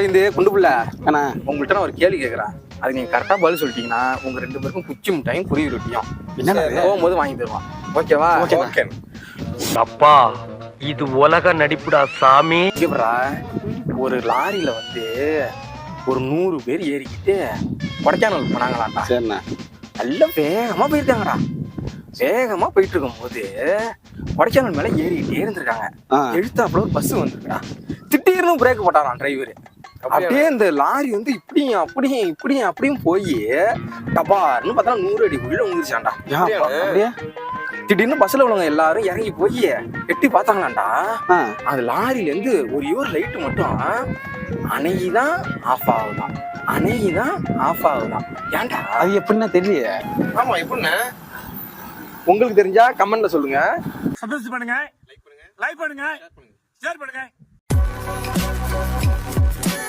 கோவிந்து குண்டு புள்ள அண்ணா உங்கள்கிட்ட நான் ஒரு கேள்வி கேட்குறேன். அது நீங்கள் கரெக்டாக பதில் சொல்லிட்டீங்கன்னா உங்கள் 2 பேருக்கும் குச்சி மிட்டாயும் புரிய ரொட்டியும் என்ன போகும்போது வாங்கி தருவான். ஓகேவா? ஓகே. அப்பா இது உலக நடிப்புடா சாமி. இவரா ஒரு லாரியில வந்து ஒரு 100 பேர் ஏறிக்கிட்டு கொடைக்கானல் போனாங்களாண்டா. சரிண்ணா. நல்ல வேகமா போயிருக்காங்கடா. வேகமா போயிட்டு இருக்கும் போது கொடைக்கானல் மேல ஏறிக்கிட்டே இருந்திருக்காங்க. எழுத்தாப்புல ஒரு பஸ் வந்துருக்கா. திடீர்னு பிரேக் போட்டாராம் டிரைவர். அப்படியே இந்த லாரி வந்து இப்படியும் அப்படியும் இப்படியும் அப்படியும் போய் டபார்னு பார்த்தா 100 அடி உள்ள விழுந்துருச்சாண்டா. அப்படியே திடீர்னு பஸ்ல உள்ளவங்க எல்லாரும் இறங்கி போய் எட்டி பார்த்தாங்களாண்டா. அந்த லாரியில இருந்து ஒரே ஒரு லைட் மட்டும் அணைதான் ஆஃப் ஆகுதான், அணைதான் ஆஃப் ஆகுதான். ஏன்டா அது எப்படின்னா தெரியல. ஆமா எப்படின்னா உங்களுக்கு தெரிஞ்சா கமெண்ட்ல சொல்லுங்க. சப்ஸ்கிரைப் பண்ணுங்க, லைக் பண்ணுங்க, ஷேர் பண்ணுங்க.